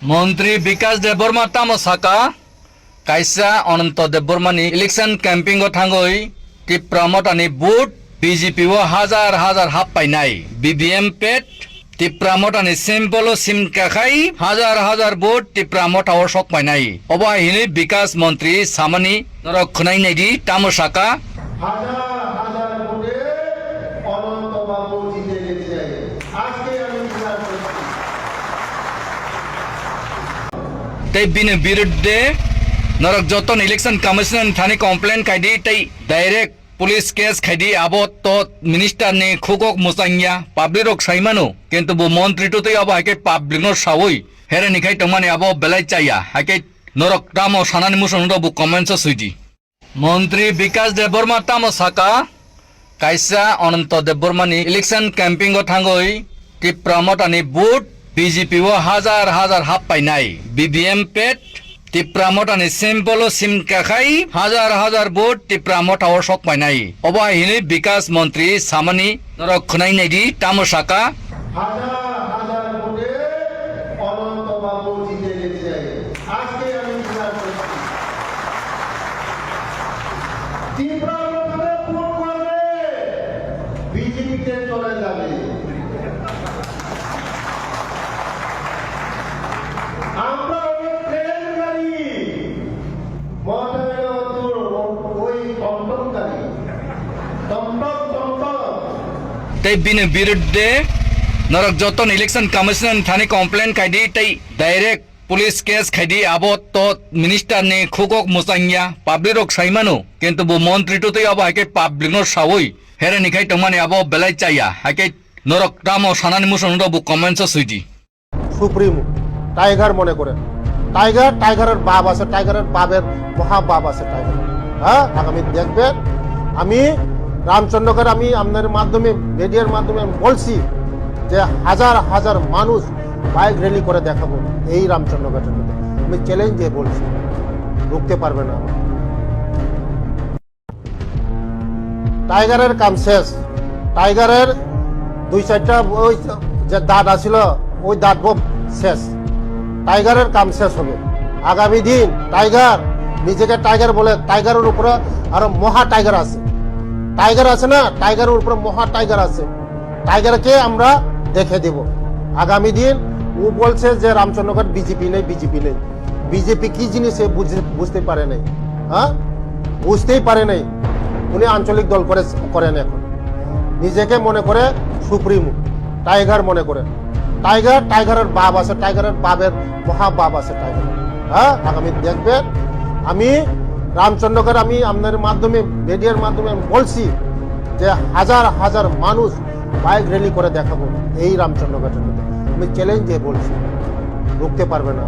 মন্ত্রী বিকাশ দেববর্মা তামসাকা কাইসা অনন্ত দেববর্মানি election camping থাঙ্গই টিপ্রামতানি বুট BJP ও হাজার হাজার হাপ পাইনাই বিবিএম পেট টিপ্রামতানি সিম্পল সিম কাখাই হাজার হাজার বুট টিপ্রামতাও সক পাইনাই অবাহিনী বিকাশ মন্ত্রী সামানি নরক্ষণাই নাইদি তামসাকা হাজার হাজার ভোটে অনন্তবাবু জিতে গেছে। আজকে আমি বিচার করছি। তাই বিরুদ্ধে নরক যতন ইলেকশন কমিশন থানি কমপ্লেন খাইদি তাই ডাইরেক্ট পুলিশ কেস খাইদি আবত তো মিনিস্টার নে খুকক মুসাইয়া পাবলিক রক সাইমানো কিন্তু বো মন্ত্রী তো তাই আবো হাকে পাবলিক নর সাওই হেরে নিখাই তমানে আবো বেলাই চাইয়া হাকে নরক রাম ও সানানি মুসন বো কমেন্টস সুইদি মন্ত্রী বিকাশ দেববর্মা তামসাকা কাইসা অনন্ত দেববর্মানি ইলেকশন ক্যাম্পিং থাঙ্গই টিপ্রামতানি বুট বিজেপি ও হাজার হাজার হাপ পাইনাই বিবিএম পেট টিপ্রামতানি সিম্পল সিম কাখাই হাজার হাজার বুট টিপ্রামতাও সক পাইনাই অবাহিনী বিকাশ মন্ত্রী সামানি নরক্ষণাই নাইদি তামসাকা হাজার হাজার ভোটে অনন্তবাবু জিতে গেছে। আজকে আমি বিচার করছি। তীব্রভাবে ভোট করবে, বিজেপিতে চলে যাবে। আমরা ওই ট্রেন গাড়ি মোটরের ওই টমটম গাড়ি টমটম তাই বিরুদ্ধে নরক যতন ইলেকশন কমিশন থানি কমপ্লেন খাইদি তাই ডাইরেক্ট পুলিশ কেস খাইদি আবত তো মিনিস্টার নে খুকক মুসাইয়া পাবলিক রক সাইমানো কিন্তু বো মন্ত্রী তো তাই আবো হাকে পাবলিক নর সাওই হেরে নিখাই তমানে আবো বেলাই চাইয়া হাকে নরক রাম ও সানানি মুসন বো কমেন্টস সুইদি সুপ্রিমো টাইগার মনে করেন টাইগারের বাপ আছে, টাইগারের বাপের মহাবাপ আছে টাইগার। হ্যাঁ, আগামী দেখবেন আমি রামচন্দ্রকে আমি আপনার মাধ্যমে মিডিয়ার মাধ্যমে আমি বলছি যে হাজার হাজার মানুষ বাইক র্যালি করে দেখাবো এই রামচন্দ্রঘাটের মধ্যে। আমি চ্যালেঞ্জ দিয়ে বলছি, রুখতে পারবে না। টাইগারের কাম শেষ। টাইগারের দুই চারটা ওই যে দাঁত আছিল ওই দাঁত বোম শেষ। টাইগারের কাম শেষ হবে আগামী দিন। টাইগার নিজেকে টাইগার বলে, টাইগারের উপরে আরো মহা টাইগার আছে। টাইগার আছে না, টাইগারের উপরে মহা টাইগার আছে। টাইগারকে আমরা দেখে দেব আগামী দিন। ও বলছে যে রামচন্দ্রঘাট বিজেপি নেই, বিজেপি নেই। বিজেপি কি জিনিস বুঝতে পারে নাই। হ্যাঁ, বুঝতেই পারে নাই। উনি আঞ্চলিক দল করেন এখন। নিজেকে মনে করে সুপ্রিমো, টাইগার মনে করেন। টাইগারের বাপ আছে, টাইগারের বাপের মহাবাপ আছে টাইগার। হ্যাঁ, আগামী দেখবেন আমি রামচন্দ্রকে আমি আপনার মাধ্যমে মিডিয়ার মাধ্যমে আমি বলছি যে হাজার হাজার মানুষ বাইক র্যালি করে দেখাবো এই রামচন্দ্রঘাটের মধ্যে। আমি চ্যালেঞ্জ দিয়ে বলছি, রুখতে পারবে না।